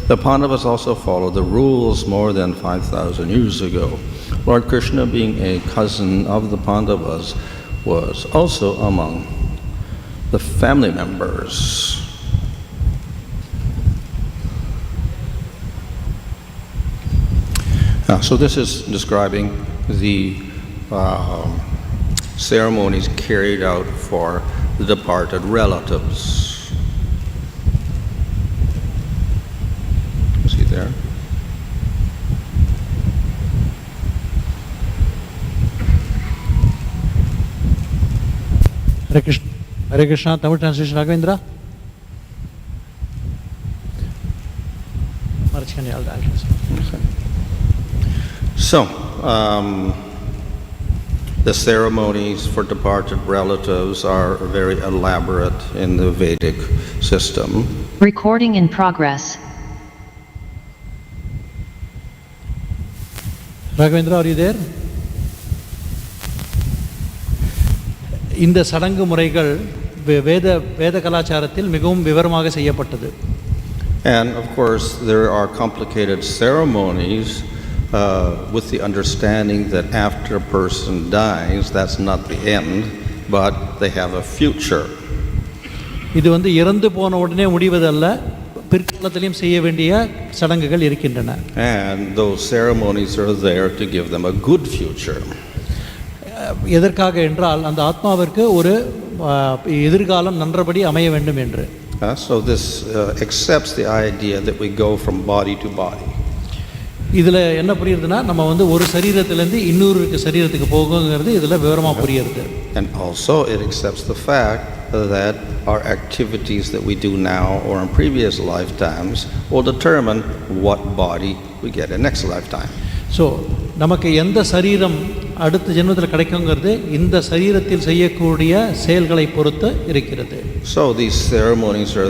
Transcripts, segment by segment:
The Pāṇḍavas also followed the rules more than 5,000 years ago. Lord Kṛṣṇa, being a cousin of the Pāṇḍavas, was also among the family members. So this is describing the ceremonies carried out for the departed relatives. See there? Hare Krishna, Tamil translation, Raghavendra. So, the ceremonies for departed relatives are very elaborate in the Vedic system. Recording in progress. Raghavendra, are you there? இந்த சடங்கு முறைகள் வேத கலாச்சாரத்தில் மிகவும் விவரமாக செய்யப்பட்டது. And of course there are complicated ceremonies with the understanding that after a person dies, that's not the end, but they have a future. இது இறந்து போன உடனே முடிவதல்ல, பிற்காலத்திலும் செய்ய வேண்டிய சடங்குகள் இருக்கின்றன. And those ceremonies are there to give them a good future. எதற்காக என்றால் அந்த ஆத்மாவிற்கு ஒரு எதிர்காலம் நன்றபடி அமைய வேண்டும் என்று. So this accepts the idea that we go from body to body. இதுல என்ன புரியுதுன்னா நம்ம ஒரு சரீரத்திலிருந்து இன்னொரு சரீரத்துக்கு போகுங்கிறது இதுல விவரமா புரியுது. And also it accepts the fact that our activities that we do now or in previous lifetimes will determine what body we get in next lifetime. So நமக்கு எந்த சரீரம் அடுத்த ஜென்மத்தில் கிடைக்குங்கிறது இந்த சரீரத்தில் செய்யக்கூடிய செயல்களை பொறுத்து இருக்கிறது. So these ceremonies are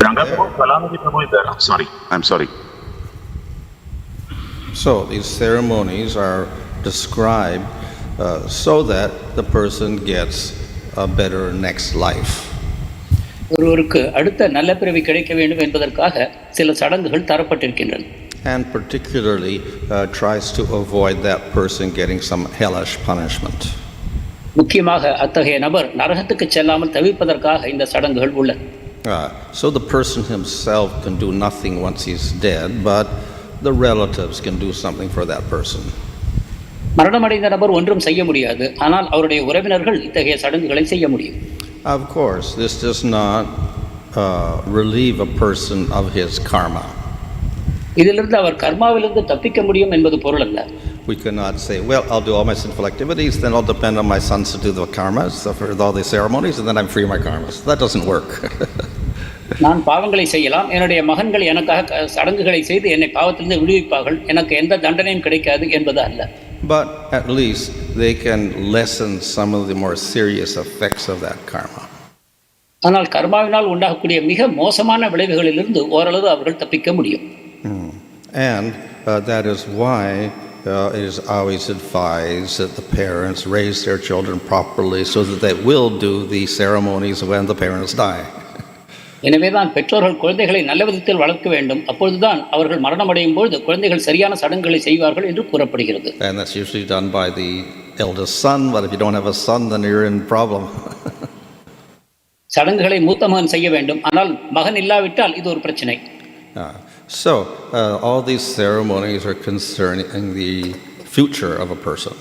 I'm sorry. So these ceremonies are described so that the person gets a better next life. ஒருவருக்கு அடுத்த நல்ல பிறவி கிடைக்க வேண்டும் என்பதற்காக சில சடங்குகள் தரப்பட்டிருக்கின்றன. And particularly tries to avoid that person getting some hellish punishment. முக்கியமாக அத்தகைய நபர் நரகத்துக்கு செல்லாமல் தவிர்ப்பதற்காக இந்த சடங்குகள் உள்ளன. So the person himself can do nothing once he's dead, but the relatives can do something for that person. மரணமடைந்த நபர் ஒன்றும் செய்ய முடியாது, ஆனால் அவருடைய உறவினர்கள் இத்தகைய சடங்குகளை செய்ய முடியும். Of course, this does not relieve a person of his karma. இதிலிருந்து அவர் கர்மாவிலிருந்து தப்பிக்க முடியும் என்பது பொருள் அல்ல. We cannot say, well, I'll do all my sinful activities, then I'll depend on my sons to do the karmas, for all the ceremonies, and then I'm free of my karmas. That doesn't work. நான் பாவங்களை செய்யலாம், என்னுடைய மகன்கள் எனக்காக சடங்குகளை செய்து என்னை பாவத்திலிருந்து விடுவிப்பார்கள், எனக்கு எந்த தண்டனையும் கிடைக்காது என்பது அல்ல. But at least they can lessen some of the more serious effects of that karma. ஆனால் கர்மாவினால் உண்டாகக்கூடிய மிக மோசமான விளைவுகளிலிருந்து ஓரளவு அவர்கள் தப்பிக்க முடியும். And that is why it is always advised that the parents raise their children properly so that they will do the ceremonies when the parents die. எனவேதான் பெற்றோர்கள் குழந்தைகளை நல்ல விதத்தில் வளர்க்க வேண்டும், அப்பொழுதுதான் அவர்கள் மரணமடையும் பொழுது குழந்தைகள் சரியான சடங்குகளை செய்வார்கள் என்று கூறப்படுகிறது. And that's usually done by the eldest son, but if you don't have a son then you're in problem. சடங்குகளை மூத்த மகன் செய்ய வேண்டும், ஆனால் மகன் இல்லாவிட்டால் இது ஒரு பிரச்சனை. So all these ceremonies are concerning the future of a person.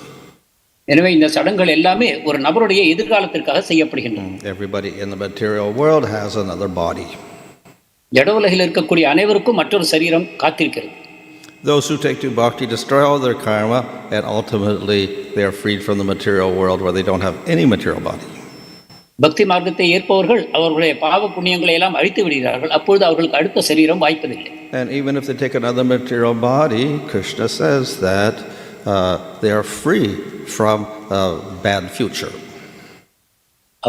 எனவே இந்த சடங்குகள் எல்லாமே ஒரு நபருடைய எதிர்காலத்திற்காக செய்யப்படுகின்றன. Everybody in the material world has another body. ஜட உலகில் இருக்கக்கூடிய அனைவருக்கும் மற்றொரு சரீரம் காத்திருக்கிறது. Those who take to bhakti destroy all their karma and ultimately they are freed from the material world where they don't have any material body. பக்தி மார்க்கத்தை ஏற்பவர்கள் அவர்களுடைய பாவ புண்ணியங்களை எல்லாம் அழித்து விடுகிறார்கள், அப்பொழுது அவர்களுக்கு அடுத்த சரீரம் வாய்ப்பதில்லை. And even if they take another material body, Kṛṣṇa says that they are free from a bad future.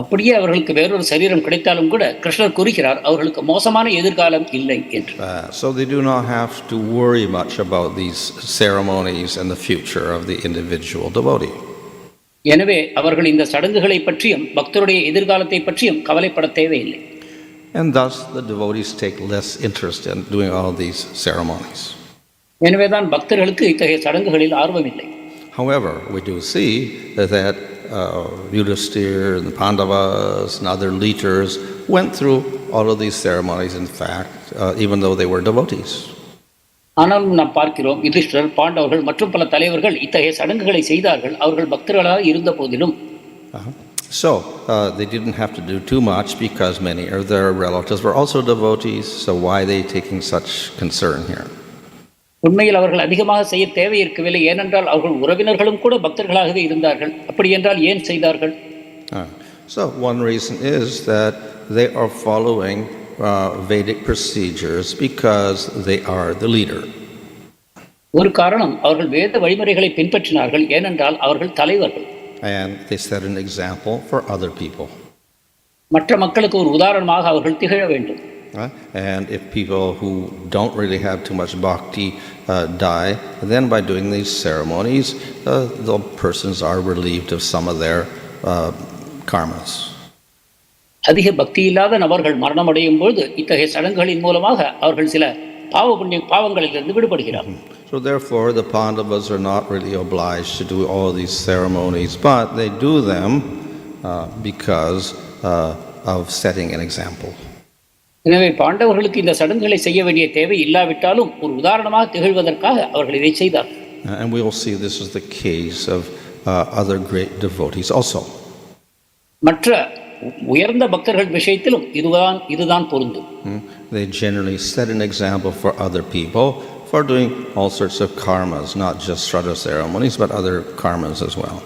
அப்படியே அவர்களுக்கு வேறொரு சரீரம் கிடைத்தாலும் கூட கிருஷ்ணர் கூறுகிறார் அவர்களுக்கு மோசமான எதிர்காலம் இல்லை என்று. So they do not have to worry much about these ceremonies and the future of the individual devotee. எனவே அவர்கள் இந்த சடங்குகளை பற்றியும் பக்தருடைய எதிர்காலத்தை பற்றியும் கவலைப்பட தேவையில்லை. And thus the devotees take less interest in doing all these ceremonies. எனவேதான் பக்தர்களுக்கு இத்தகைய சடங்குகளில் ஆர்வமில்லை. However, we do see that Yudhisthira and the Pāṇḍavas and other leaders went through all of these ceremonies, in fact, even though they were devotees. ஆனாலும் நாம் பார்க்கிறோம், யுதிஷ்டிரர், பாண்டவர்கள் மற்றும் பல தலைவர்கள் இத்தகைய சடங்குகளை செய்தார்கள், அவர்கள் பக்தர்களாக இருந்த போதிலும். So they didn't have to do too much because many of their relatives were also devotees, so why are they taking such concern here? உண்மையில் அவர்கள் அதிகமாக செய்ய தேவை இருக்கவில்லை, ஏனென்றால் அவர்கள் உறவினர்களும் கூட பக்தர்களாகவே இருந்தார்கள். அப்படி என்றால் ஏன் செய்தார்கள்? So one reason is that they are following Vedic procedures because they are the leader. ஒரு காரணம், அவர்கள் வேத வழிமுறைகளை பின்பற்றினார்கள், ஏனென்றால் அவர்கள் தலைவர்கள். And they set an example for other people. மற்ற மக்களுக்கு ஒரு உதாரணமாக அவர்கள் திகழ வேண்டும். And if people who don't really have too much bhakti die, then by doing these ceremonies, the persons are relieved of some of their karmas. அதிக பக்தி இல்லாத நபர்கள் மரணம் அடையும் பொழுது இத்தகைய சடங்குகளின் மூலமாக அவர்கள் சில பாவங்களிலிருந்து விடுபடுகிறார்கள். So therefore the Pāṇḍavas are not really obliged to do all these ceremonies, but they do them because of setting an example. எனவே பாண்டவர்களுக்கு இந்த சடங்குகளை செய்ய வேண்டிய தேவை இல்லாவிட்டாலும் ஒரு உதாரணமாக திகழ்வதற்காக அவர்கள் இதை செய்தார்கள். And we will see this is the case of other great devotees also. மற்ற உயர்ந்த பக்தர்கள் விஷயத்திலும் இதுதான் பொருந்தும். They generally set an example for other people for doing all sorts of karmas, not just shraddha ceremonies, but other karmas as well.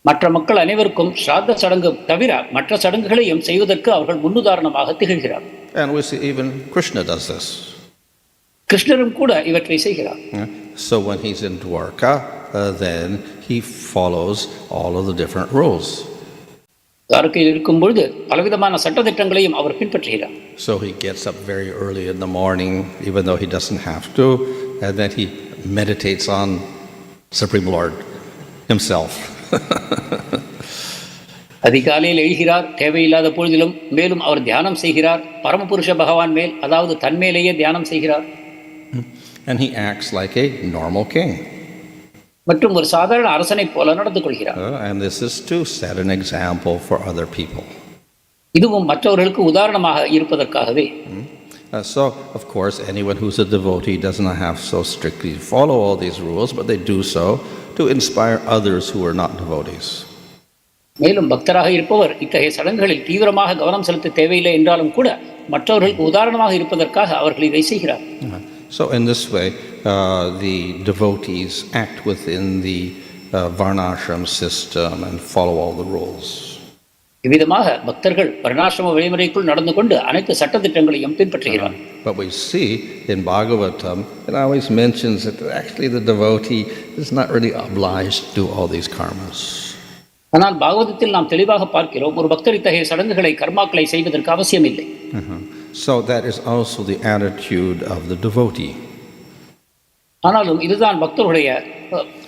மற்ற மக்கள் அனைவருக்கும் ஸ்ராத்த சடங்கு தவிர மற்ற சடங்குகளையும் செய்வதற்கு அவர்கள் முன்னுதாரணமாக திகழ்கிறார்கள். And we see even Kṛṣṇa does this. கிருஷ்ணரும் கூட இவற்றை செய்கிறார். So when he's in Dwarka, then he follows all of the different rules. துவாரகையில் இருக்கும் பொழுது பலவிதமான சட்டதிட்டங்களையும் அவர் பின்பற்றுகிறார். So he gets up very early in the morning, even though he doesn't have to, and then he meditates on Supreme Lord himself. அதிகாலையில் எழுகிறார், தேவையில்லாத பொழுதிலும். மேலும் அவர் தியானம் செய்கிறார், பரமபுருஷ பகவான் மேல், அதாவது தன்மேலேயே தியானம் செய்கிறார். And he acts like a normal king. மற்றும் ஒரு சாதாரண அரசனை போல நடந்து கொள்கிறார். And this is to set an example for other people. இதுவும் மற்றவர்களுக்கு உதாரணமாக இருப்பதற்காகவே. So, of course, anyone who's a devotee doesn't have so strictly follow all these rules, but they do so to inspire others who are not devotees. மேலும் பக்தராக இருப்பவர் இத்தகைய சடங்குகளில் தீவிரமாக கவனம் செலுத்த தேவையில்லை என்றாலும் கூட மற்றவர்களுக்கு உதாரணமாக இருப்பதற்காக அவர்கள் இதை செய்கிறார். So in this way, the devotees act within the varnashram system and follow all the rules. இவ்விதமாக பக்தர்கள் வர்ணாசிரம வழிமுறைக்குள் நடந்து கொண்டு அனைத்து சட்டதிட்டங்களையும் பின்பற்றுகிறார். But we see in Bhagavatam, it always mentions that actually the devotee is not really obliged to do all these karmas. ஆனால் பாகவதத்தில் நாம் தெளிவாக பார்க்கிறோம், ஒரு பக்தர் இத்தகைய சடங்குகளை கர்மாக்களை செய்வதற்கு அவசியம் இல்லை. So that is also the attitude of the devotee. ஆனாலும் இதுதான் பக்தருடைய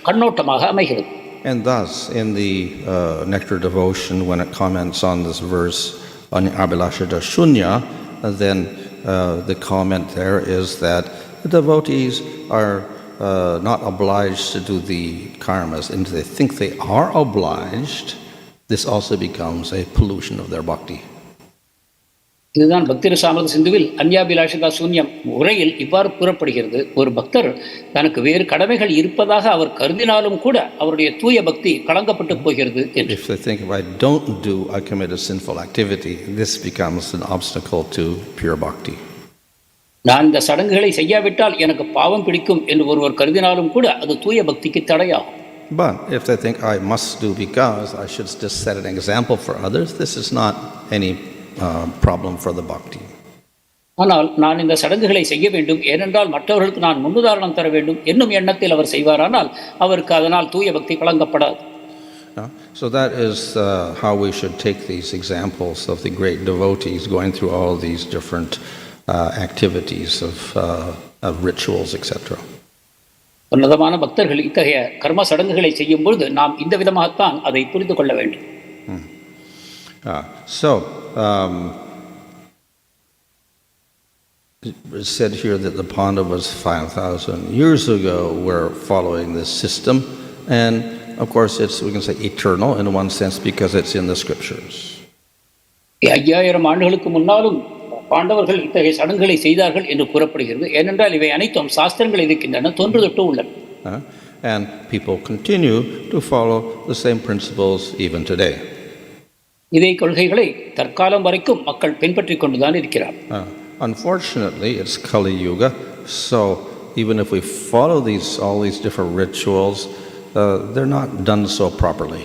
கண்ணோட்டமாக அமைகிறது. And thus, in the Nectar devotion, when it comments on this verse on Abhilasha Shunya, then the comment there is that the devotees are not obliged to do the karmas, and they think they are obliged. This also becomes a pollution of their bhakti. இதுதான் பக்தி ரசாமிர்த சிந்துவில் அன்யாபிலாஷிதா சூன்யம் உரையில் இவ்வாறு கூறப்படுகிறது. ஒரு பக்தர் தனக்கு வேறு கடமைகள் இருப்பதாக அவர் கருதினாலும் கூட அவருடைய தூய பக்தி கலங்கப்பட்டு போகிறது என்று. If they think if I don't do, I commit a sinful activity, this becomes an obstacle to pure bhakti. நான் இந்த சடங்குகளை செய்யாவிட்டால் எனக்கு பாவம் பிடிக்கும் என்று ஒருவர் கருதினாலும் கூட அது தூய பக்திக்கு தடையாகும். But if they think I must do because I should just set an example for others, this is not any problem for the bhakti. ஆனால் நான் இந்த சடங்குகளை செய்ய வேண்டும் ஏனென்றால் மற்றவர்களுக்கு நான் முன்னுதாரணம் தர வேண்டும் என்னும் எண்ணத்தில் அவர் செய்வாரானால் அவருக்கு அதனால் தூய பக்தி கலங்கப்படாது. So that is how we should take these examples of the great devotees going through all these different activities of rituals, etc. உன்னதமான பக்தர்கள் இத்தகைய கர்ம சடங்குகளை செய்யும் பொழுது நாம் இந்த விதமாகத்தான் அதை புரிந்து கொள்ள வேண்டும். It's said here that the Pāṇḍavas 5,000 years ago were following this system, and of course it's, we can say, eternal in one sense because it's in the scriptures. 5000 ஆண்டுகளுக்கு முன்னாலும் பாண்டவர்கள் இத்தகைய சடங்குகளை செய்தார்கள் என்று கூறப்படுகிறது. ஏனென்றால் இவை அனைத்தும் சாஸ்திரங்கள் இருக்கின்றன, தொன்று தொட்டு உள்ளன. And people continue to follow the same principles even today. இதே கொள்கைகளை தற்காலம் வரைக்கும் மக்கள் பின்பற்றிக் கொண்டுதான் இருக்கிறார். Unfortunately, it's Kali Yuga, so even if we follow all these different rituals, they're not done so properly.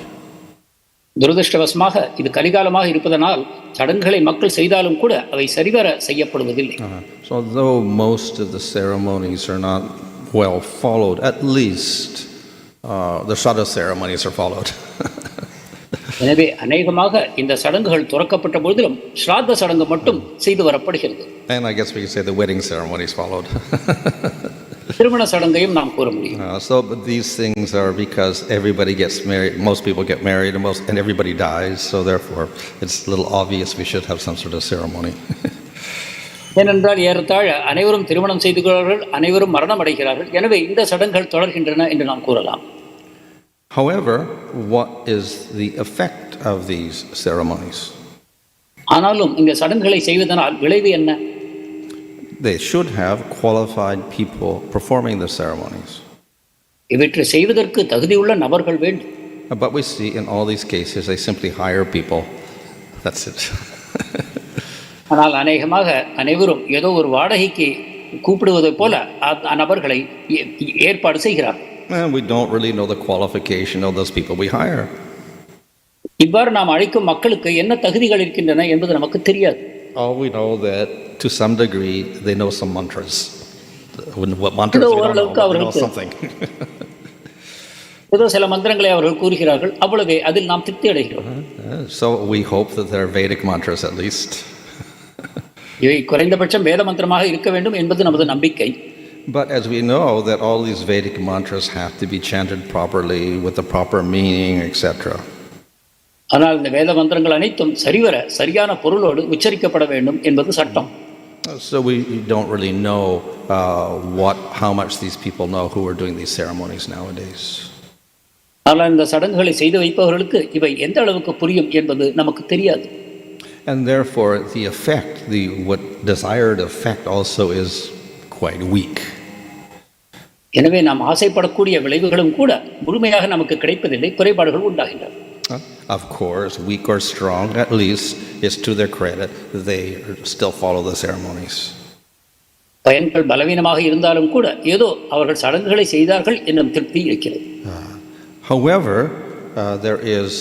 துரதிர்ஷ்டவசமாக இது கலிகாலமாக இருப்பதனால் சடங்குகளை மக்கள் செய்தாலும் கூட அவை சரிவர செய்யப்படுவதில்லை. So though most of the ceremonies are not well followed, at least the Shraddha ceremonies are followed. எனவே அநேகமாக இந்த சடங்குகள் துறக்கப்பட்ட பொழுதிலும் ஸ்ராத்த சடங்கு மட்டும் செய்து வரப்படுகிறது. And I guess we can say the wedding ceremony is followed. திருமண சடங்கையும் நாம் கூற முடியும். So but these things are because everybody gets married, most people get married, and everybody dies, so therefore it's a little obvious we should have some sort of ceremony. ஏனென்றால் ஏறத்தாழ அனைவரும் திருமணம் செய்து கொள்கிறார்கள், அனைவரும் மரணம் அடைகிறார்கள், எனவே இந்த சடங்குகள் தொடர்கின்றன என்று நாம் கூறலாம். However, what is the effect of these ceremonies? ஆனாலும் இந்த சடங்குகளை செய்வதனால் விளைவு என்ன? They should have qualified people performing the ceremonies. இவற்றை செய்வதற்கு தகுதியுள்ள நபர்கள் வேண்டும். But we see in all these cases they simply hire people. That's it. ஆனால் அநேகமாக அனைவரும் ஏதோ ஒரு வாடகைக்கு கூப்பிடுவதைப் போல நபர்களை ஏற்பாடு செய்கிறார்கள். And we don't really know the qualification of those people we hire. இவ்வாறு நாம் அழைக்கும் மக்களுக்கு என்ன தகுதிகள் இருக்கின்றன என்பது நமக்கு தெரியாது. All we know that to some degree they know some mantras. What mantras we don't know, but they know something. ஏதோ சில மந்திரங்களை அவர்கள் கூறுகிறார்கள், அவ்வளவே அதில் நாம் திருப்தி அடைகிறோம். So we hope that they're Vedic mantras at least. இவை குறைந்தபட்சம் வேத மந்திரமாக இருக்க வேண்டும் என்பது நமது நம்பிக்கை. But as we know that all these Vedic mantras have to be chanted properly with the proper meaning, etc. ஆனால் இந்த வேத மந்திரங்கள் அனைத்தும் சரியான பொருளோடு உச்சரிக்கப்பட வேண்டும் என்பது சட்டம். So we don't really know how much these people know who are doing these ceremonies nowadays. ஆனால் இந்த சடங்குகளை செய்து வைப்பவர்களுக்கு இவை எந்த அளவுக்கு புரியும் என்பது நமக்கு தெரியாது. And therefore the effect, what desired effect also is quite weak. எனவே நாம் ஆசைப்படக்கூடிய விளைவுகளும் கூட முழுமையாக நமக்கு கிடைப்பதில்லை, குறைபாடுகள் உண்டாகின்றன. Of course, weak or strong, at least it's to their credit they still follow the ceremonies. பயன்கள் பலவீனமாக இருந்தாலும் கூட ஏதோ அவர்கள் சடங்குகளை செய்தார்கள் என்னும் திருப்தி இருக்கிறது. However, there is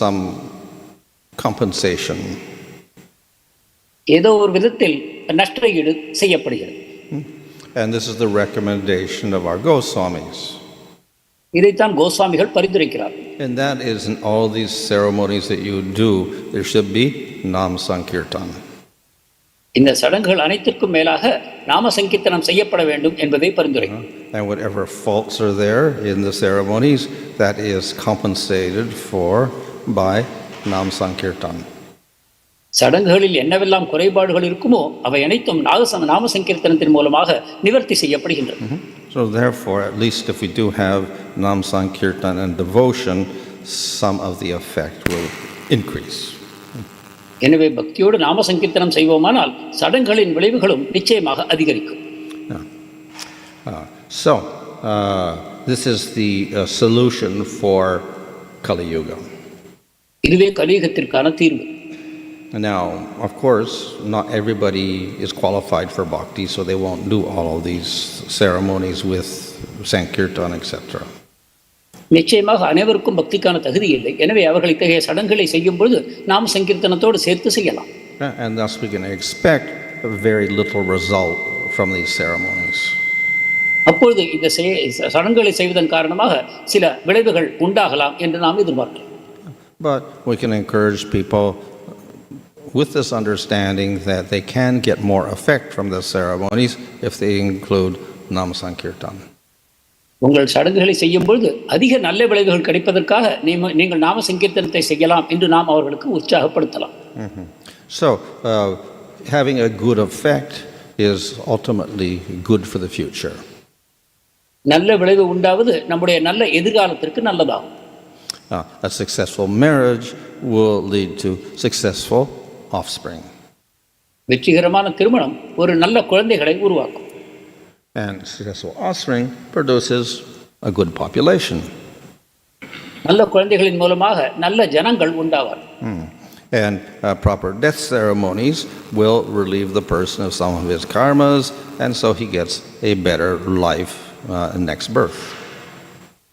some compensation. ஏதோ ஒரு விதத்தில் நஷ்டஈடு செய்யப்படுகிறது. And this is the recommendation of our Gosvāmīs. இதைத்தான் கோஸ்வாமிகள் பரிந்துரைக்கிறார். And that is in all these ceremonies that you do, there should be nam sankirtan. இந்த சடங்குகள் அனைத்திற்கும் மேலாக நாம சங்கீர்த்தனம் செய்யப்பட வேண்டும் என்பதை பரிந்துரைக்கிறார். And whatever faults are there in the ceremonies, that is compensated for by nam sankirtan. சடங்குகளில் என்னவெல்லாம் குறைபாடுகள் இருக்குமோ அவை அனைத்தும் நாம சங்கீர்த்தனத்தின் மூலமாக நிவர்த்தி செய்யப்படுகின்றன. So therefore, at least if we do have nam sankirtan and devotion, some of the effect will increase. எனவே பக்தியோடு நாம சங்கீர்த்தனம் செய்வோமானால் சடங்குகளின் விளைவுகளும் நிச்சயமாக அதிகரிக்கும். So this is the solution for Kali Yuga. இதுவே கலியுகத்திற்கான தீர்வு. Now, of course, not everybody is qualified for bhakti, so they won't do all of these ceremonies with sankirtan, etc. நிச்சயமாக அனைவருக்கும் பக்திக்கான தகுதி இல்லை. எனவே அவர்கள் இத்தகைய சடங்குகளை செய்யும் பொழுது நாம் சங்கீர்த்தனத்தோடு சேர்த்து செய்யலாம். And thus we can expect very little result from these ceremonies. அப்பொழுது இந்த சடங்குகளை செய்வதன் காரணமாக சில விளைவுகள் உண்டாகலாம் என்று நாம் எதிர்பார்க்கிறோம். But we can encourage people with this understanding that they can get more effect from the ceremonies if they include nam sankirtan. உங்கள் சடங்குகளை செய்யும் பொழுது அதிக நல்ல விளைவுகள் கிடைப்பதற்காக நீங்கள் நாம சங்கீர்த்தனத்தை செய்யலாம் என்று நாம் அவர்களுக்கு உற்சாகப்படுத்தலாம். So having a good effect is ultimately good for the future. நல்ல விளைவு உண்டாவது நம்முடைய நல்ல எதிர்காலத்திற்கு நல்லதாகும். A successful marriage will lead to successful offspring. வெற்றிகரமான திருமணம் ஒரு நல்ல குழந்தைகளை உருவாக்கும். And successful offspring produces a good population. நல்ல குழந்தைகளின் மூலமாக நல்ல ஜனங்கள் உண்டாவார். And proper death ceremonies will relieve the person of some of his karmas, and so he gets a better life in next birth.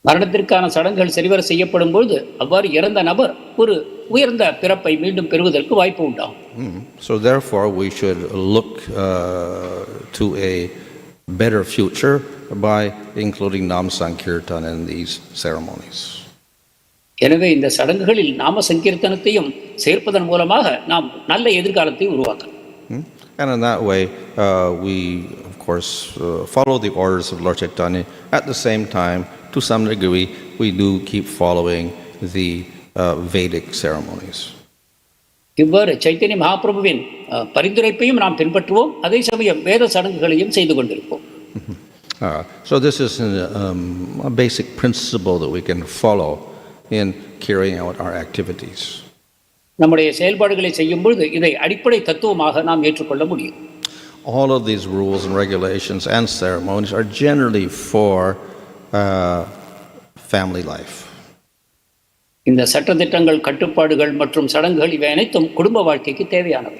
மரணத்திற்கான சடங்குகள் சரிவர செய்யப்படும் பொழுது அவ்வாறு இறந்த நபர் ஒரு உயர்ந்த பிறப்பை மீண்டும் பெறுவதற்கு வாய்ப்பு உண்டாகும். So therefore we should look to a better future by including Nam Sankirtan in these ceremonies. எனவே இந்த சடங்குகளில் நாம சங்கீர்த்தனத்தையும் சேர்ப்பதன் மூலமாக நாம் நல்ல எதிர்காலத்தை உருவாக்கலாம். And in that way we of course follow the orders of Lord Chaitanya. At the same time, to some degree, we do keep following the Vedic ceremonies. இவ்வாறு சைத்தன்ய மகாபிரபுவின் பரிந்துரைப்பையும் நாம் பின்பற்றுவோம், அதே சமயம் வேத சடங்குகளையும் செய்து கொண்டிருப்போம். So this is a basic principle that we can follow in carrying out our activities. நம்முடைய செயல்பாடுகளை செய்யும் பொழுது இதை அடிப்படை தத்துவமாக நாம் ஏற்றுக்கொள்ள முடியும். All of these rules and regulations and ceremonies are generally for family life. இந்த சட்டதிட்டங்கள், கட்டுப்பாடுகள் மற்றும் சடங்குகள் இவை அனைத்தும் குடும்ப வாழ்க்கைக்கு தேவையானவை.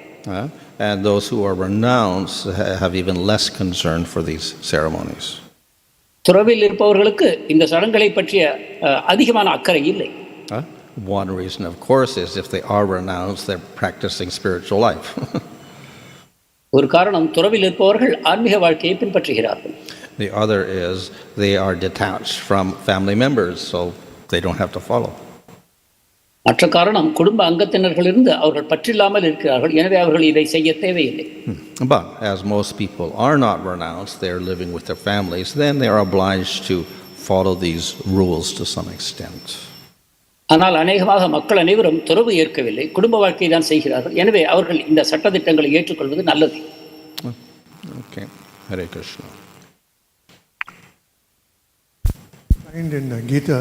And those who are renounced have even less concern for these ceremonies. துறவில் இருப்பவர்களுக்கு இந்த சடங்குகளை பற்றிய அதிகமான அக்கறை இல்லை. One reason, of course, is if they are renounced, they're practicing spiritual life. ஒரு காரணம், துறவில் இருப்பவர்கள் ஆன்மீக வாழ்க்கையை பின்பற்றுகிறார்கள். The other is they are detached from family members, so they don't have to follow. மற்ற காரணம், குடும்ப அங்கத்தினர்களிலிருந்து அவர்கள் பற்றில்லாமல் இருக்கிறார்கள், எனவே அவர்கள் இதை செய்ய தேவையில்லை. But as most people are not renounced, they are living with their families, then they are obliged to follow these rules to some extent. ஆனால் அநேகமாக மக்கள் அனைவரும் துறவு ஏற்கவில்லை, குடும்ப வாழ்க்கை தான் செய்கிறார்கள், எனவே அவர்கள் இந்த சட்டதிட்டங்களை ஏற்றுக்கொள்வது நல்லது. Okay, Hare Krishna. Find in Gita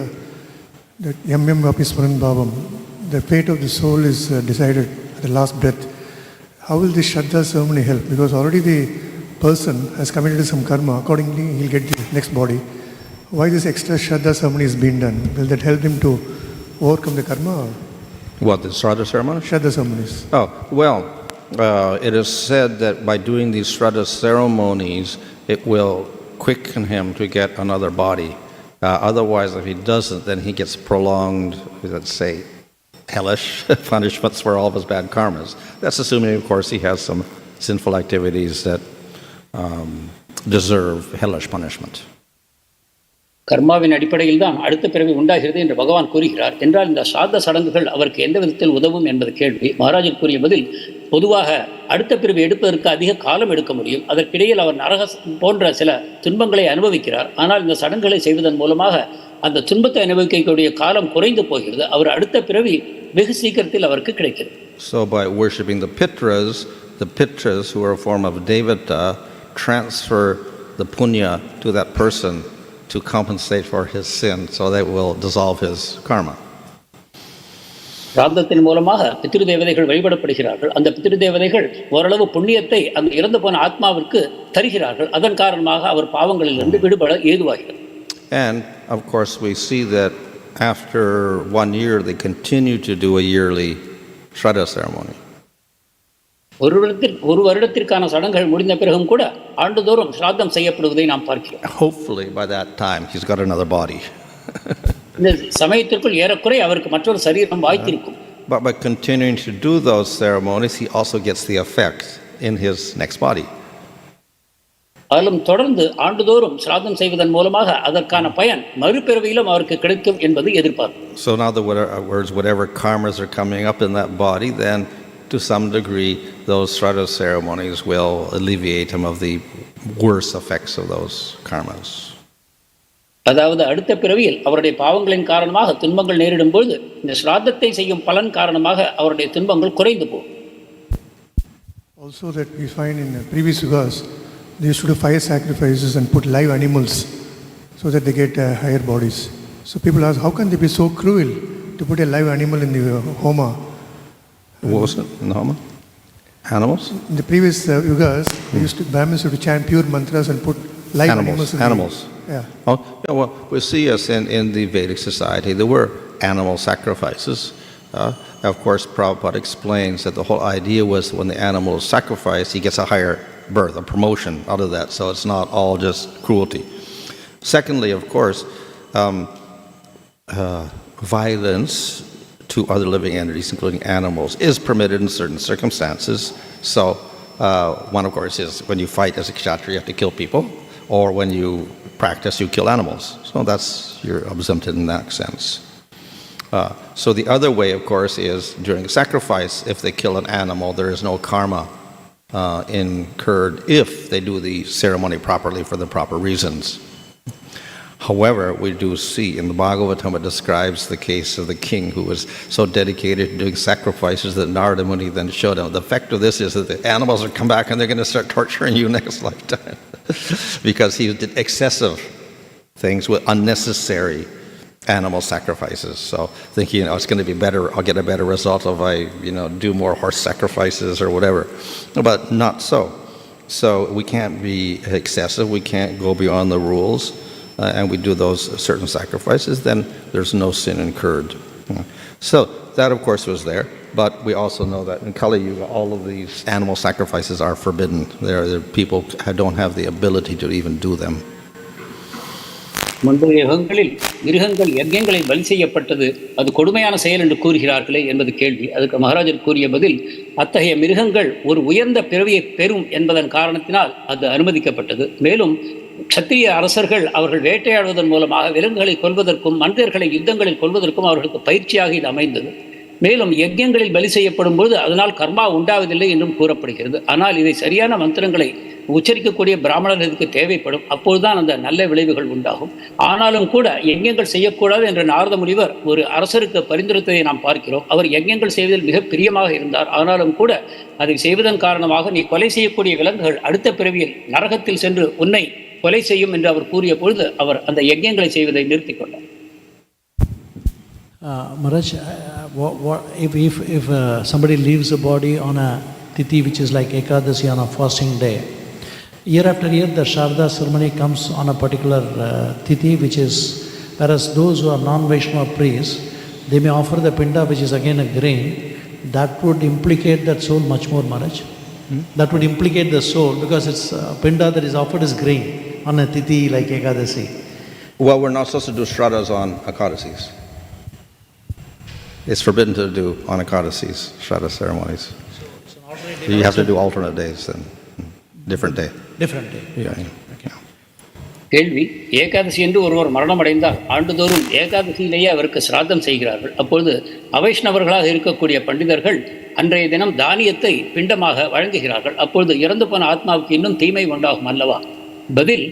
that yam vapi smaran bhavam, the fate of the soul is decided at the last breath. How will this Shraddha ceremony help? Because already the person has committed some karma, accordingly he'll get the next body. Why this extra Shraddha ceremony is being done? Will that help him to overcome the karma? Or? What, the Shraddha ceremony? Shraddha ceremonies. Oh, well, it is said that by doing these Shraddha ceremonies, it will quicken him to get another body. Otherwise, if he doesn't, then he gets prolonged, let's say, hellish punishments for all of his bad karmas. That's assuming, of course, he has some sinful activities that deserve hellish punishment. கர்மாவின் அடிப்படையில் தான் அடுத்த பிறவி உண்டாகிறது என்று பகவான் கூறுகிறார். என்றால் இந்த சாத்த சடங்குகள் அவருக்கு எந்த விதத்தில் உதவும் என்பது கேள்வி. மகாராஜர் கூறிய பதில், பொதுவாக அடுத்த பிறவி எடுப்பதற்கு அதிக காலம் எடுக்க முடியும். அதற்கிடையில் அவர் நரக போன்ற சில துன்பங்களை அனுபவிக்கிறார். ஆனால் இந்த சடங்குகளை செய்வதன் மூலமாக அந்த துன்பத்தை அனுபவிக்கக்கூடிய காலம் குறைந்து போகிறது. அவர் அடுத்த பிறவி வெகு சீக்கிரத்தில் அவருக்கு கிடைக்கிறது. So by worshipping the pitras who are a form of devata transfer the punya to that person to compensate for his sin, so that will dissolve his karma. பிரார்த்தத்தின் மூலமாக பித்ரு தேவதைகள் வழிபடப்படுகிறார்கள். அந்த பித்ரு தேவதைகள் ஓரளவு புண்ணியத்தை அந்த இறந்து போன ஆத்மாவிற்கு தருகிறார்கள். அதன் காரணமாக அவர் பாவங்களிலிருந்து விடுபட ஏதுவாகிறது. And of course we see that after 1 year they continue to do a yearly Shraddha ceremony. ஒரு வருடத்திற்கான சடங்குகள் முடிந்த பிறகும் கூட ஆண்டுதோறும் ஸ்ராத்தம் செய்யப்படுவதை நாம் பார்க்கிறோம். Hopefully by that time he's got another body. இந்த சமயத்திற்குள் ஏறக்குறைய அவருக்கு மற்றொரு சரீரம் வாய்த்திருக்கும். But by continuing to do those ceremonies, he also gets the effect in his next body. அதிலும் தொடர்ந்து ஆண்டுதோறும் ஸ்ராத்தம் செய்வதன் மூலமாக அதற்கான பயன் மறுபிறவியிலும் அவருக்கு கிடைக்கும் என்பது எதிர்பார்ப்பு. So in other words, whatever karmas are coming up in that body, then to some degree those Shraddha ceremonies will alleviate him of the worst effects of those karmas. அதாவது அடுத்த பிறவியில் அவருடைய பாவங்களின் காரணமாக துன்பங்கள் நேரிடும் பொழுது இந்த ஸ்ராத்தத்தை செய்யும் பலன் காரணமாக அவருடைய துன்பங்கள் குறைந்து போகும். Also that we find in previous yugas they used to do fire sacrifices and put live animals so that they get higher bodies. So people ask, how can they be so cruel to put a live animal in the homa? What was it in the homa? Animals? In the previous yugas, they used to, Brahmins used to chant pure mantras and put live animals. Animals. Yeah. Oh, yeah, well, we see us in the Vedic society, there were animal sacrifices. Of course, Prabhupada explains that the whole idea was when the animal is sacrificed, he gets a higher birth, a promotion out of that, so it's not all just cruelty. Secondly, of course, violence to other living entities, including animals, is permitted in certain circumstances. So one, of course, is when you fight as a kshatriya, you have to kill people, or when you practice, you kill animals. So you're exempted in that sense. So the other way, of course, is during sacrifice, if they kill an animal, there is no karma incurred if they do the ceremony properly for the proper reasons. However, we do see in the Bhagavatam, it describes the case of the king who was so dedicated to doing sacrifices that Narada Muni then showed him. The effect of this is that the animals will come back and they're going to start torturing you next lifetime because he did excessive things with unnecessary animal sacrifices. So thinking, it's going to be better, I'll get a better result if I, do more horse sacrifices or whatever. But not so. So we can't be excessive, we can't go beyond the rules, and we do those certain sacrifices, then there's no sin incurred. So that, of course, was there. But we also know that in Kali Yuga, all of these animal sacrifices are forbidden. People don't have the ability to even do them. முந்தைய யுகங்களில் மிருகங்கள் யஜ்ஞங்களை பலி செய்யப்பட்டது அது கொடுமையான செயல் என்று கூறுகிறார்களே என்பது கேள்வி. அதுக்கு மகாராஜர் கூறிய பதில், அத்தகைய மிருகங்கள் ஒரு உயர்ந்த பிறவியை பெறும் என்பதன் காரணத்தினால் அது அனுமதிக்கப்பட்டது. மேலும் க்ஷத்திரிய அரசர்கள் அவர்கள் வேட்டையாடுவதன் மூலமாக விலங்குகளை கொல்வதற்கும் மனிதர்களை யுத்தங்களில் கொல்வதற்கும் அவர்களுக்கு பயிற்சியாக இது அமைந்தது. மேலும் யஜ்ஞங்களில் பலி செய்யப்படும் போது அதனால் கர்மா உண்டாவதில்லை என்றும் கூறப்படுகிறது. ஆனால் இதை சரியான மந்திரங்களை உச்சரிக்கக்கூடிய பிராமணர்களுக்கு தேவைப்படும், அப்போதுதான் அந்த நல்ல விளைவுகள் உண்டாகும். ஆனாலும் கூட யஜ்ஞங்கள் செய்யக்கூடாது என்ற நாரத முனிவர் ஒரு அரசருக்கு பரிந்துரைத்ததை நாம் பார்க்கிறோம். அவர் யஜ்ஞங்கள் செய்வதில் மிக பிரியமாக இருந்தார். ஆனாலும் கூட அதை செய்வதன் காரணமாக நீ கொலை செய்யக்கூடிய விலங்குகள் அடுத்த பிறவியில் நரகத்தில் சென்று உன்னை கொலை செய்யும் என்று அவர் கூறிய பொழுது அவர் அந்த யஜ்ஞங்களை செய்வதை நிறுத்திக் கொண்டார். Maharaj, if somebody leaves a body on a tithi which is like Ekadasi on a fasting day, year after year the Sharda ceremony comes on a particular tithi, which is, whereas those who are non-Vaishnava priests, they may offer the pinda, which is again a grain. That would implicate that soul much more, Maharaj. That would implicate the soul, because it's pinda that is offered as grain on a tithi like Ekadasi. Well, we're not supposed to do shraddhas on Ekadasis. It's forbidden to do on Ekadasis, shraddha ceremonies. So you have to do alternate days then, different day. Different day. Yeah. கேள்வி, ஏகாதசி என்று ஒருவர் மரணம் அடைந்தால் ஆண்டுதோறும் ஏகாதசியிலேயே அவருக்கு சிராத்தம் செய்கிறார்கள். அப்பொழுது அவைஷ்ணவர்களாக இருக்கக்கூடிய பண்டிதர்கள் அன்றைய தினம் தானியத்தை பிண்டமாக வழங்குகிறார்கள். அப்பொழுது இறந்து போன ஆத்மாவுக்கு இன்னும் தீமை உண்டாகும் அல்லவா? பதில்,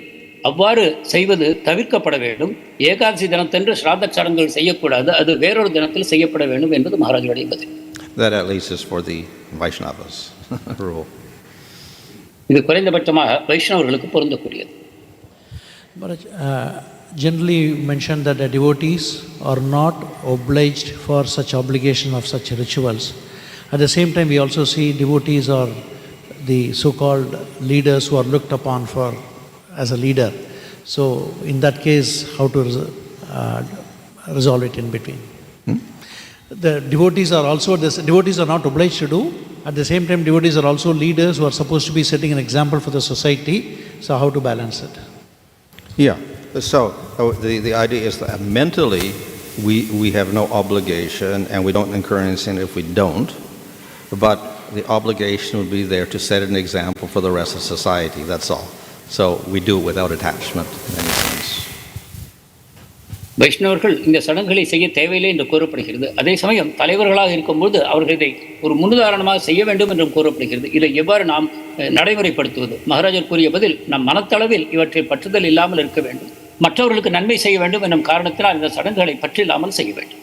அவ்வாறு செய்வது தவிர்க்கப்பட வேண்டும். ஏகாதசி தினத்தன்று ஸ்ராத்த சடங்குகள் செய்யக்கூடாது, அது வேறொரு தினத்தில் செய்யப்பட வேண்டும் என்பது மகாராஜருடைய பதில். That at least is for the Vaishnavas rule. இது குறைந்தபட்சமாக வைஷ்ணவர்களுக்கு பொருந்தக்கூடியது. Generally you mentioned that the devotees are not obliged for such obligation of such rituals. At the same time, we also see devotees are the so-called leaders who are looked upon for as a leader. So in that case, how to resolve it in between? The devotees are not obliged to do. At the same time, devotees are also leaders who are supposed to be setting an example for the society. So how to balance it? Yeah. So the idea is that mentally we have no obligation and we don't incur any sin if we don't. But the obligation would be there to set an example for the rest of society. That's all. So we do it without attachment in any sense. வைஷ்ணவர்கள் இந்த சடங்குகளை செய்ய தேவையில்லை என்று கூறப்படுகிறது. அதே சமயம் தலைவர்களாக இருக்கும்போது அவர்கள் இதை ஒரு முன்னுதாரணமாக செய்ய வேண்டும் என்றும் கூறப்படுகிறது. இதை எவ்வாறு நாம் நடைமுறைப்படுத்துவது? மகாராஜர் கூறிய பதில், நம் மனத்தளவில் இவற்றை பற்றுதல் இல்லாமல் இருக்க வேண்டும், மற்றவர்களுக்கு நன்மை செய்ய வேண்டும் என்னும் காரணத்தினால் இந்த சடங்குகளை பற்றில்லாமல் செய்ய வேண்டும்.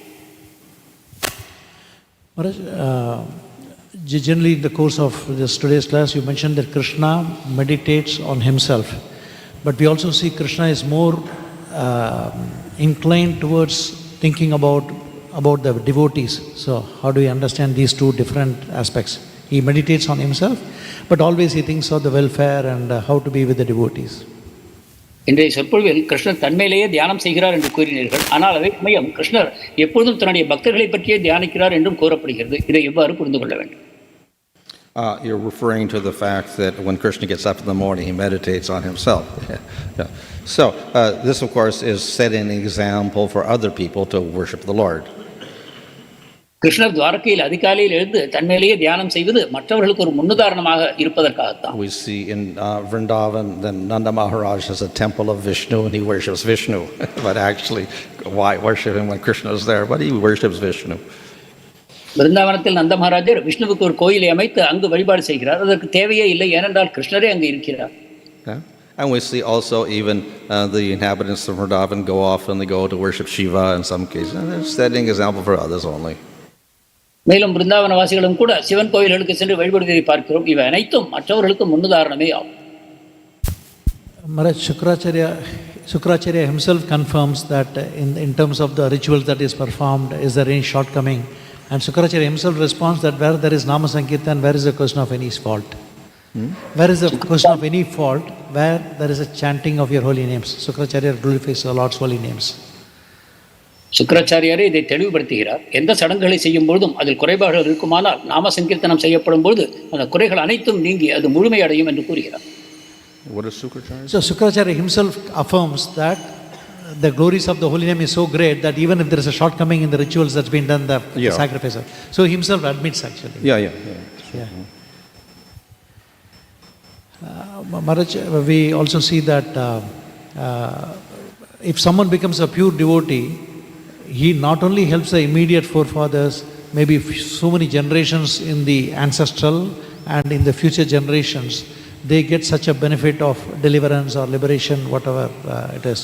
Generally, in the course of this today's class, you mentioned that Kṛṣṇa meditates on himself. But we also see Kṛṣṇa is more inclined towards thinking about the devotees. So how do we understand these two different aspects? He meditates on himself, but always he thinks of the welfare and how to be with the devotees. இன்றைய சொற்பொழிவில் கிருஷ்ணர் தன்மையிலேயே தியானம் செய்கிறார் என்று கூறினீர்கள். ஆனால் அதே சமயம் கிருஷ்ணர் எப்பொழுதும் தன்னுடைய பக்தர்களை பற்றியே தியானிக்கிறார் என்றும் கூறப்படுகிறது. இதை எவ்வாறு புரிந்து கொள்ள வேண்டும்? You're referring to the fact that when Kṛṣṇa gets up in the morning, he meditates on himself. Yeah. So, this, of course, is setting an example for other people to worship the Lord. கிருஷ்ணர் துவாரகையில் அதிகாலையில் எழுந்து தன்மையிலேயே தியானம் செய்வது மற்றவர்களுக்கு ஒரு முன்னுதாரணமாக இருப்பதற்காகத்தான். We see in Vrindavan, then Nanda Maharaj has a temple of Vishnu and he worships Vishnu. But actually, why worship him when Kṛṣṇa is there? But he worships Vishnu. பிருந்தாவனத்தில் நந்த மகாராஜர் விஷ்ணுவுக்கு ஒரு கோயிலை அமைத்து அங்கு வழிபாடு செய்கிறார். அதற்கு தேவையே இல்லை, ஏனென்றால் கிருஷ்ணரே அங்கு இருக்கிறார். And we see also even the inhabitants of Vrindavan go off and they go to worship Shiva in some cases. And they're setting example for others only. மேலும் பிருந்தாவனவாசிகளும் கூட சிவன் கோயில்களுக்கு சென்று வழிபடுவதை பார்க்கிறோம். இவை அனைத்தும் மற்றவர்களுக்கு முன்னுதாரணமே ஆகும். Maharaj, Shukracharya himself confirms that in terms of the rituals that is performed, is there any shortcoming? And Shukracharya himself responds that where there is nama sankirtan, where is the question of any fault? Where is the question of any fault where there is a chanting of your holy names? Shukracharya glorifies the Lord's holy names. சுக்கராச்சாரியாரே இதை தெளிவுபடுத்துகிறார். எந்த சடங்குகளை செய்யும் பொழுதும் அதில் குறைபாடுகள் இருக்குமானால் நாம சங்கீர்த்தனம் செய்யப்படும் பொழுது அந்த குறைகள் அனைத்தும் நீங்கி அது முழுமையடையும் என்று கூறுகிறார். What is Shukracharya? So Shukracharya himself affirms that the glories of the holy name is so great that even if there is a shortcoming in the rituals that's been done, the sacrifice. So he himself admits actually. Yeah. Maharaj, we also see that if someone becomes a pure devotee, he not only helps the immediate forefathers, maybe so many generations in the ancestral and in the future generations, they get such a benefit of deliverance or liberation, whatever it is.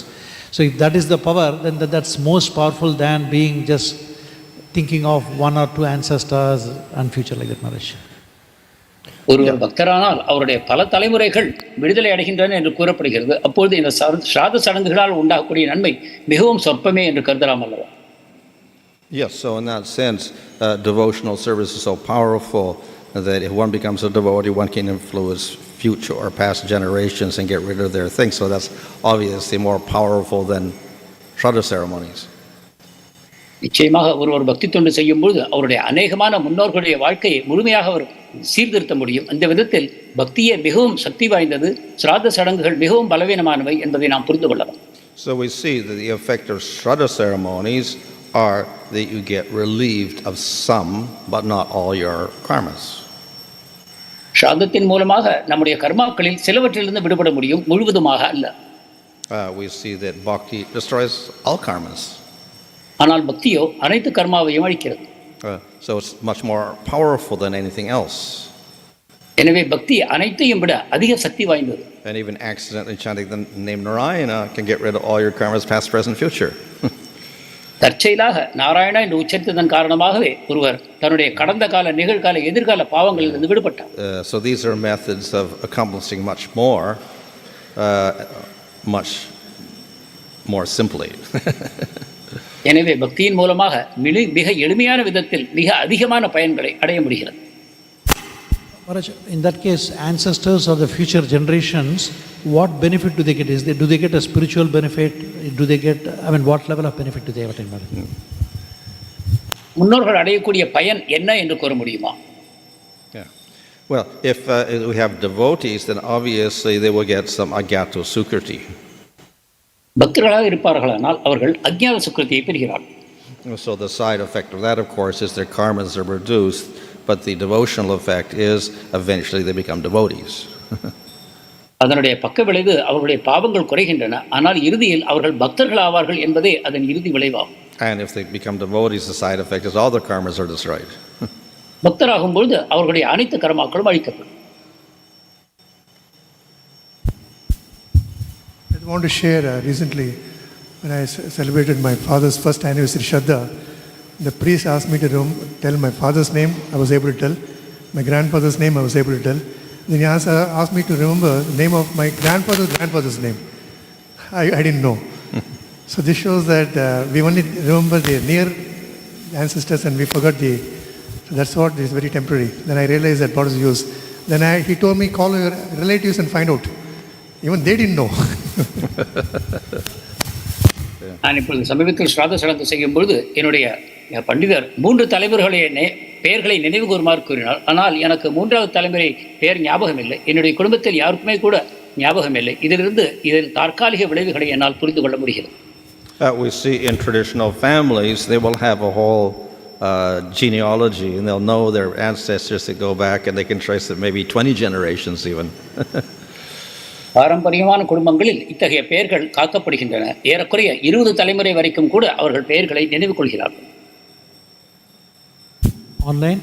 So if that is the power, then that's most powerful than being just thinking of one or two ancestors and future like that, Maharaj. ஒருவர் பக்தரானால் அவருடைய பல தலைமுறைகள் விடுதலை அடைகின்றன என்று கூறப்படுகிறது. அப்பொழுது இந்த ஸ்ராத சடங்குகளால் உண்டாகக்கூடிய நன்மை மிகவும் சொற்பமே என்று கருதலாம் அல்லவா? Yes, so in that sense, devotional service is so powerful that if one becomes a devotee, one can influence future or past generations and get rid of their things. So that's obviously more powerful than Shraddha ceremonies. நிச்சயமாக ஒருவர் பக்தி தொண்டு செய்யும் பொழுது அவருடைய அநேகமான முன்னோர்களுடைய வாழ்க்கையை முழுமையாக அவர் சீர்திருத்த முடியும். அந்த விதத்தில் பக்தியே மிகவும் சக்தி வாய்ந்தது, சிராத சடங்குகள் மிகவும் பலவீனமானவை என்பதை நாம் புரிந்து கொள்ளலாம். So we see that the effect of Shraddha ceremonies are that you get relieved of some but not all your karmas. ஸ்ராதத்தின் மூலமாக நம்முடைய கர்மாக்களில் சிலவற்றிலிருந்து விடுபட முடியும், முழுவதுமாக அல்ல. We see that bhakti destroys all karmas. ஆனால் பக்தியோ அனைத்து கர்மாவையும் அழிக்கிறது. So it's much more powerful than anything else. எனவே பக்தி அனைத்தையும் விட அதிக சக்தி வாய்ந்தது. And even accidentally chanting the name Narayana can get rid of all your karmas, past, present, future. தற்செயலாக நாராயணா என்று உச்சரித்ததன் காரணமாகவே ஒருவர் தன்னுடைய கடந்த கால, நிகழ்கால, எதிர்கால பாவங்களிலிருந்து விடுபட்டார். So these are methods of accomplishing much more simply. எனவே பக்தியின் மூலமாக மிக எளிமையான விதத்தில் மிக அதிகமான பயன்களை அடைய முடிகிறது. In that case, ancestors or the future generations, what benefit do they get? Do they get a spiritual benefit? Do they get, what level of benefit do they attain? முன்னோர்கள் அடையக்கூடிய பயன் என்ன என்று கூற முடியுமா? Well, if we have devotees, then obviously they will get some agyato sukriti. பக்தர்களாக இருப்பார்களானால் அவர்கள் அஜ்ஞாத சுக்ரதியை பெறுகிறார்கள். So the side effect of that, of course, is their karmas are reduced, but the devotional effect is eventually they become devotees. அதனுடைய பக்க விளைவு அவர்களுடைய பாவங்கள் குறைகின்றன, ஆனால் இறுதியில் அவர்கள் பக்தர்கள் ஆவார்கள் என்பதே அதன் இறுதி விளைவாகும். And if they become devotees, the side effect is all their karmas are destroyed. பக்தராகும் பொழுது அவர்களுடைய அனைத்து கர்மாக்களும் அழிக்கப்படும். I want to share recently when I celebrated my father's first anniversary Shraddha, the priest asked me to tell my father's name. I was able to tell. My grandfather's name I was able to tell. Then he asked me to remember the name of my grandfather's name. I didn't know. So this shows that we only remember the near ancestors and we forgot the. So that's what is very temporary. Then I realized that what is use. Then he told me call your relatives and find out. Even they didn't know. நான் இப்பொழுது சமீபத்தில் ஸ்ராத சடங்கு செய்யும் பொழுது என்னுடைய பண்டிதர் 3 தலைவர்களுடைய பெயர்களை நினைவு கூறுமாறு கூறினார். ஆனால் எனக்கு 3வது தலைமுறை பெயர் ஞாபகம் இல்லை. என்னுடைய குடும்பத்தில் யாருக்குமே கூட ஞாபகம் இல்லை. இதிலிருந்து இதன் தற்காலிக விளைவுகளை என்னால் புரிந்து கொள்ள முடிகிறது. We see in traditional families, they will have a whole genealogy and they'll know their ancestors that go back and they can trace it maybe 20 generations even. பாரம்பரியமான குடும்பங்களில் இத்தகைய பெயர்கள் காக்கப்படுகின்றன. ஏறக்குறைய 20 தலைமுறை வரைக்கும் கூட அவர்கள் பெயர்களை நினைவு கொள்கிறார்கள். Online.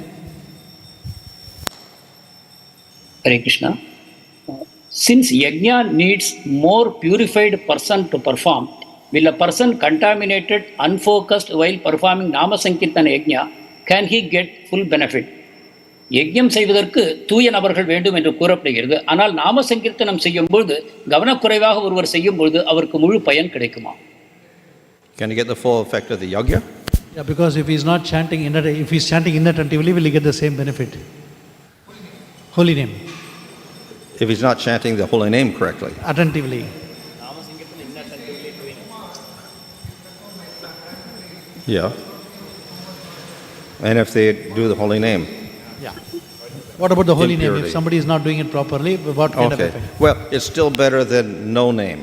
Hare Krishna. Since yajna needs more purified person to perform, will a person contaminated, unfocused while performing nama sankirtan yajna, can he get full benefit? யஜ்ஞம் செய்வதற்கு தூய நபர்கள் வேண்டும் என்று கூறப்படுகிறது. ஆனால் நாம சங்கீர்த்தனம் செய்யும் பொழுது கவனக்குறைவாக ஒருவர் செய்யும் பொழுது அவருக்கு முழு பயன் கிடைக்குமா? Can he get the full effect of the yajna? Yeah, because if he's not chanting if he's chanting inattentively, will he get the same benefit? Holy name. If he's not chanting the holy name correctly. Attentively. Yeah. And if they do the holy name. Yeah. What about the holy name? Impurity. If somebody is not doing it properly, what kind of effect? Well, it's still better than no name.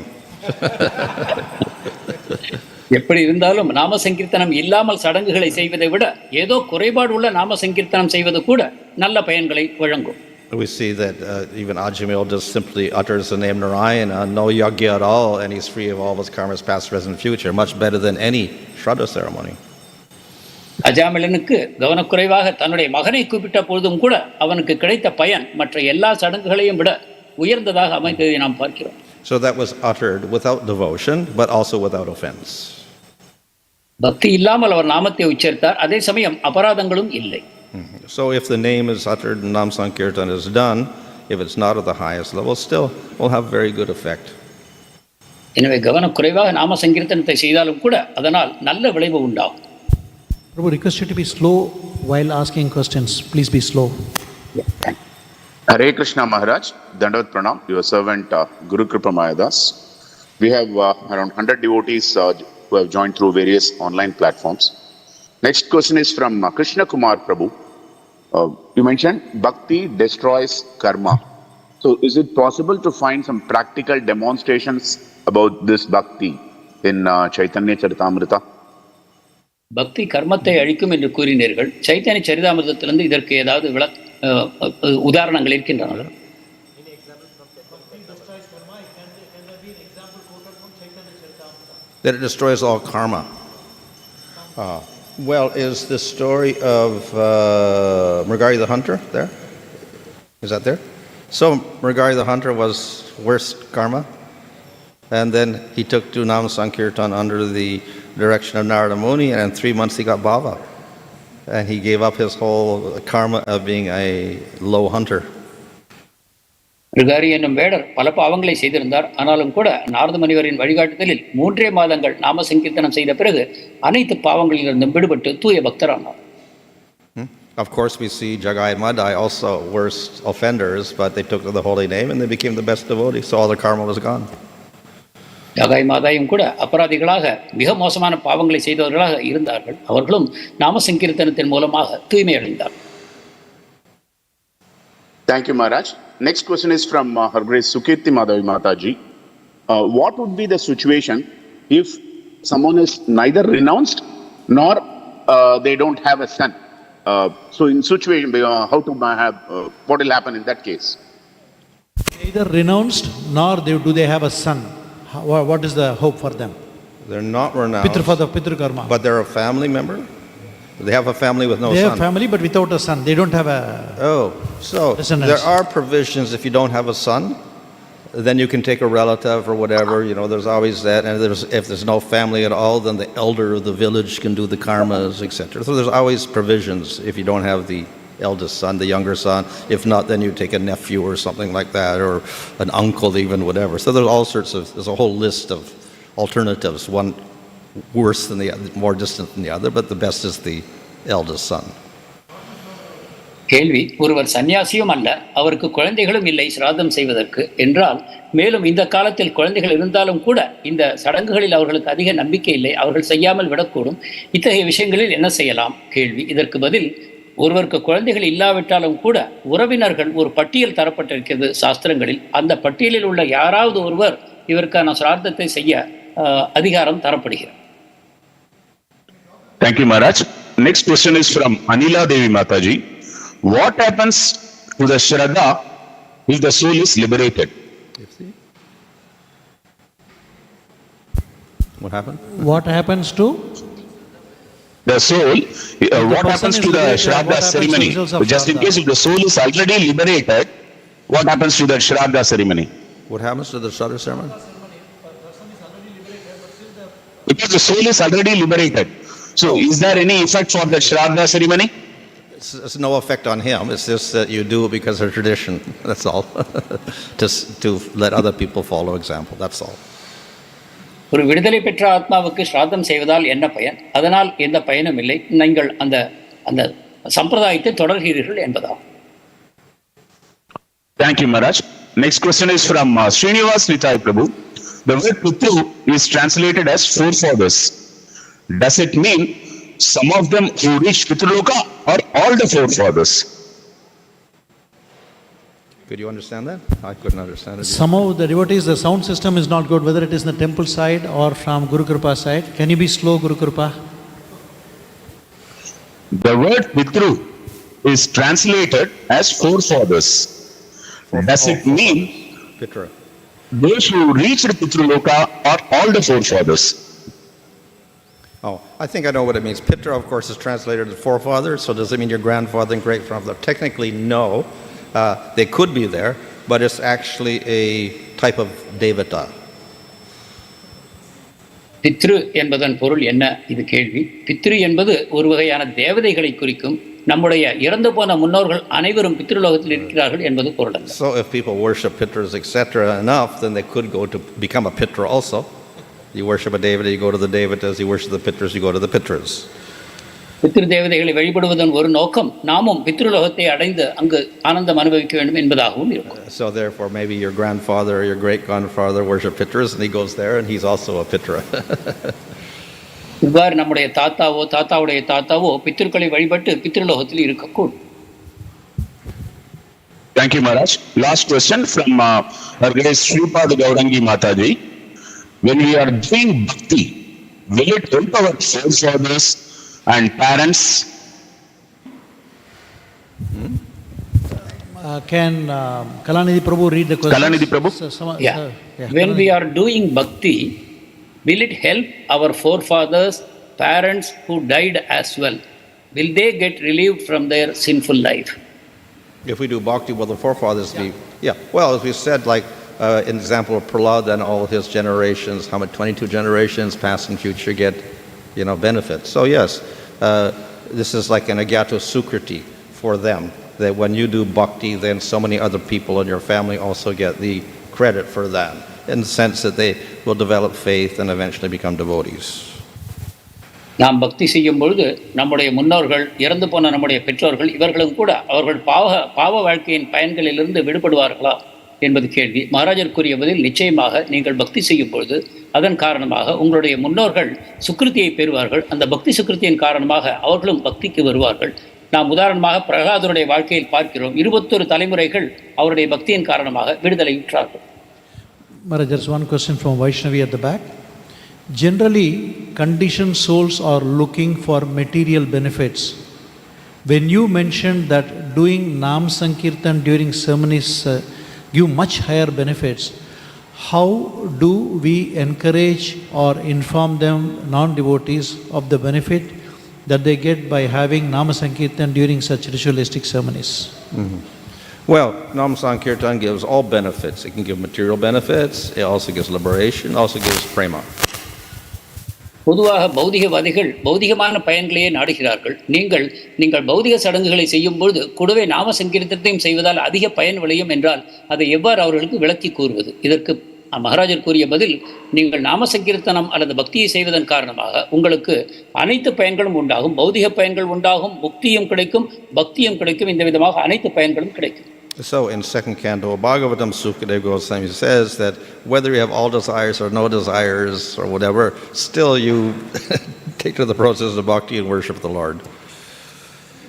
எப்படி இருந்தாலும் நாம சங்கீர்த்தனம் இல்லாமல் சடங்குகளை செய்வதை விட ஏதோ குறைபாடு உள்ள நாம சங்கீர்த்தனம் செய்வது கூட நல்ல பயன்களை வழங்கும். We see that even Ajamil just simply utters the name Narayana, no yajna at all, and he's free of all his karmas, past, present, future, much better than any Shraddha ceremony. அஜாமிலனுக்கு கவனக்குறைவாக தன்னுடைய மகனை கூப்பிட்ட பொழுதும் கூட அவனுக்கு கிடைத்த பயன் மற்ற எல்லா சடங்குகளையும் விட உயர்ந்ததாக அமைந்ததை நாம் பார்க்கிறோம். So that was uttered without devotion, but also without offense. பக்தி இல்லாமல் அவர் நாமத்தை உச்சரித்தார், அதே சமயம் அபராதங்களும் இல்லை. So if the name is uttered and Nam Sankirtan is done, if it's not at the highest level, still will have very good effect. எனவே கவனக்குறைவாக நாம சங்கீர்த்தனத்தை செய்தாலும் கூட அதனால் நல்ல விளைவு உண்டாகும். Prabhu, request you to be slow while asking questions. Please be slow. Hare Kṛṣṇa Maharaj, Dandavat Pranam, your servant Guru Kripa Mayadas. We have around 100 devotees who have joined through various online platforms. Next question is from Krishna Kumar Prabhu. You mentioned Bhakti destroys karma. So is it possible to find some practical demonstrations about this Bhakti in Chaitanya Charitamrita? பக்தி கர்மத்தை அழிக்கும் என்று கூறினீர்கள். சைத்தன்ய சரிதாமிர்தத்திலிருந்து இதற்கு ஏதாவது உதாரணங்கள் இருக்கின்றன? That it destroys all karma. Well, is the story of Mrigari the hunter there? Is that there? So Mrigari the hunter was worst karma, and then he took to Nam Sankirtan under the direction of Narada Muni, and in 3 months he got bhava, and he gave up his whole karma of being a low hunter. ரிகாரி என்னும் வேடர் பல பாவங்களை செய்திருந்தார். ஆனாலும் கூட நாரத முனிவரின் வழிகாட்டுதலில் 3 மாதங்கள் நாம சங்கீர்த்தனம் செய்த பிறகு அனைத்து பாவங்களிலிருந்தும் விடுபட்டு தூய பக்தரானார். Of course, we see Jagai and Madai also worst offenders, but they took to the holy name and they became the best devotees, so all the karma was gone. Jagai மாதாயும் கூட அபராதிகளாக மிக மோசமான பாவங்களை செய்தவர்களாக இருந்தார்கள். அவர்களும் நாம சங்கீர்த்தனத்தின் மூலமாக தூய்மை அடைந்தார். Thank you, Maharaj. Next question is from Her Grace Sukirti Madhavi Mataji. What would be the situation if someone is neither renounced nor they don't have a son? So in situation, how to have, what will happen in that case? Neither renounced nor do they have a son. What is the hope for them? They're not renounced, Pitru karma. but they're a family member. They have a family with no son. They have family but without a son. They don't have a... Oh, so there are provisions if you don't have a son, then you can take a relative or whatever, there's always that. And if there's no family at all, then the elder of the village can do the karmas, etc. So there's always provisions if you don't have the eldest son, the younger son. If not, then you take a nephew or something like that, or an uncle even, whatever. So there's all sorts of, there's a whole list of alternatives, one worse than the other, more distant than the other, but the best is the eldest son. கேள்வி, ஒருவர் சன்னியாசியும் அல்ல, அவருக்கு குழந்தைகளும் இல்லை சிராதம் செய்வதற்கு என்றால், மேலும் இந்த காலத்தில் குழந்தைகள் இருந்தாலும் கூட இந்த சடங்குகளில் அவர்களுக்கு அதிக நம்பிக்கை இல்லை, அவர்கள் செய்யாமல் விடக்கூடும். இத்தகைய விஷயங்களில் என்ன செய்யலாம்? கேள்வி. இதற்கு பதில், ஒருவருக்கு குழந்தைகள் இல்லாவிட்டாலும் கூட உறவினர்கள் ஒரு பட்டியல் தரப்பட்டிருக்கிறது சாஸ்திரங்களில். அந்த பட்டியலில் உள்ள யாராவது ஒருவர் இவருக்கான சிராதத்தை செய்ய அதிகாரம் தரப்படுகிறது. Thank you, Maharaj. Next question is from Anila Devi Mataji. What happens to the Shraddha if the soul is liberated? What happened? What happens to? The soul, what happens to the liberated, Shraddha ceremony? Just in case if the soul is already liberated, what happens to the Shraddha ceremony? What happens to the Shraddha ceremony? Because the soul is already liberated. So is there any effect for the Shraddha ceremony? It's no effect on him. It's just that you do it because of tradition. That's all. Just to let other people follow example. That's all. ஒரு விடுதலை பெற்ற ஆத்மாவுக்கு ஸ்ராத்தம் செய்வதால் என்ன பயன்? அதனால் எந்த பயனும் இல்லை. நீங்கள் அந்த அந்த சம்பிரதாயத்தை தொடர்கிறீர்கள் என்பதாகும். Thank you, Maharaj. Next question is from Srinivas Nitai Prabhu. The word Pitru is translated as forefathers. Does it mean some of them who reach Pitraloka or all the forefathers? Could you understand that? I couldn't understand it. Some of the devotees, the sound system is not good, whether it is in the temple side or from Guru Kripa side. Can you be slow, Guru Kripa? The word Pitru is translated as forefathers. Does it mean Pitra. those who reached Pitraloka are all the forefathers? Oh, I think I know what it means. Pitra, of course, is translated as forefather, so does it mean your grandfather and great-grandfather? Technically, no. They could be there, but it's actually a type of devata. பித்ரு என்பதன் பொருள் என்ன? இது கேள்வி. பித்ரு என்பது ஒரு வகையான தேவதைகளை குறிக்கும். நம்முடைய இறந்து போன முன்னோர்கள் அனைவரும் பித்ருலோகத்தில் இருக்கிறார்கள் என்பது பொருள் அல்ல. So if people worship pitras, etc. enough, then they could go to become a pitra also. You worship a devata, you go to the devatas. You worship the pitras, you go to the pitras. பித்ரு தேவதைகளை வழிபடுவதன் ஒரு நோக்கம் நாமும் பித்ருலோகத்தை அடைந்து அங்கு ஆனந்தம் அனுபவிக்க வேண்டும் என்பதாகவும் இருக்கும். So therefore, maybe your grandfather or your great-grandfather worship pitras, and he goes there, and he's also a pitra. இவ்வாறு நம்முடைய தாத்தாவோ தாத்தாவுடைய தாத்தாவோ பித்ருக்களை வழிபட்டு பித்ருலோகத்தில் இருக்கக்கூடும். Thank you, Maharaj. Last question from our great Sripad Gaurangi Mataji. When we are doing bhakti, will it help our forefathers and parents? Can Kalanidhi Prabhu read the question? Kalanidhi Prabhu? When we are doing bhakti, will it help our forefathers, parents who died as well? Will they get relieved from their sinful life? If we do bhakti, will the forefathers be? Yeah. Well, as we said, like in example of Prahlad and all his generations, how many 22 generations, past and future, get benefits. So yes, this is like an agato sukriti for them. That when you do bhakti, then so many other people in your family also get the credit for that, in the sense that they will develop faith and eventually become devotees. நாம் பக்தி செய்யும் பொழுது நம்முடைய முன்னோர்கள், இறந்து போன நம்முடைய பெற்றோர்கள், இவர்களும் கூட அவர்கள் பாவ வாழ்க்கையின் பயன்களிலிருந்து விடுபடுவார்களா என்பது கேள்வி. மகாராஜர் கூறிய பதில், நிச்சயமாக நீங்கள் பக்தி செய்யும் பொழுது அதன் காரணமாக உங்களுடைய முன்னோர்கள் சுக்கிருத்தியை பெறுவார்கள். அந்த பக்தி சுக்கிருத்தியின் காரணமாக அவர்களும் பக்திக்கு வருவார்கள். நாம் உதாரணமாக பிரகலாதருடைய வாழ்க்கையில் பார்க்கிறோம். 21 தலைமுறைகள் அவருடைய பக்தியின் காரணமாக விடுதலையுற்றார்கள். Maharaj, there's one question from Vaishnavi at the back. Generally, conditioned souls are looking for material benefits. When you mentioned that doing Nam Sankirtan during ceremonies give much higher benefits, how do we encourage or inform them, non-devotees, of the benefit that they get by having Nama Sankirtan during such ritualistic ceremonies? Mm-hmm. Well, Nam Sankirtan gives all benefits. It can give material benefits, it also gives liberation, it also gives prema. பொதுவாக பௌதிகவாதிகள் பௌதிகமான பயன்களையே நாடுகிறார்கள். நீங்கள் பௌதிக சடங்குகளை செய்யும் பொழுது கூடவே நாம சங்கீர்த்தத்தையும் செய்வதால் அதிக பயன் விளையும் என்றால் அதை எவ்வாறு அவர்களுக்கு விளக்கி கூறுவது? இதற்கு மகாராஜர் கூறிய பதில், நீங்கள் நாம சங்கீர்த்தனம் அல்லது பக்தியை செய்வதன் காரணமாக உங்களுக்கு அனைத்து பயன்களும் உண்டாகும். பௌதிக பயன்கள் உண்டாகும், முக்தியும் கிடைக்கும், பக்தியும் கிடைக்கும். இந்த விதமாக அனைத்து பயன்களும் கிடைக்கும். So in second canto Bhagavatam, Sūta Gosvāmī says that whether you have all desires or no desires or whatever, still you take to the process of bhakti and worship the Lord.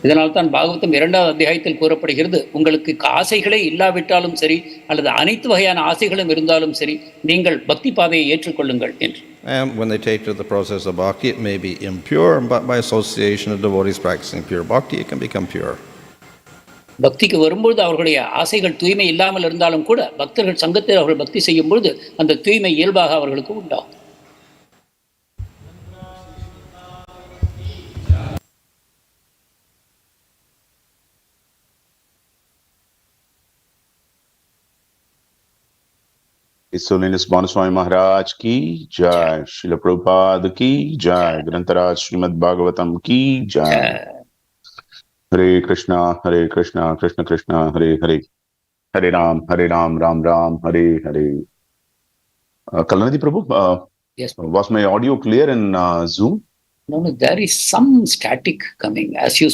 இதனால் தான் பாகவதம் 2வது அத்தியாயத்தில் கூறப்படுகிறது, உங்களுக்கு ஆசைகளே இல்லாவிட்டாலும் சரி அல்லது அனைத்து வகையான ஆசைகளும் இருந்தாலும் சரி, நீங்கள் பக்தி பாதையை ஏற்றுக்கொள்ளுங்கள் என்று. And when they take to the process of bhakti, it may be impure, but by association of devotees practicing pure bhakti, it can become pure. பக்திக்கு வரும்பொழுது அவர்களுடைய ஆசைகள் தூய்மை இல்லாமல் இருந்தாலும் கூட பக்தர்கள் சங்கத்தில் அவர்கள் பக்தி செய்யும் பொழுது அந்த தூய்மை இயல்பாக அவர்களுக்கு உண்டாகும். His Holiness Swāmī Maharaj ki jai, Srila Prabhupada ki jai, Grantaraj Srimad Bhagavatam ki jai. Hare Kṛṣṇā, Krishna Krishna, Hare Hare, Hare Ram, Ram Ram, Hare Hare. Kalanadi Prabhu, Yes, was my audio clear in Zoom? no, there is some static coming as you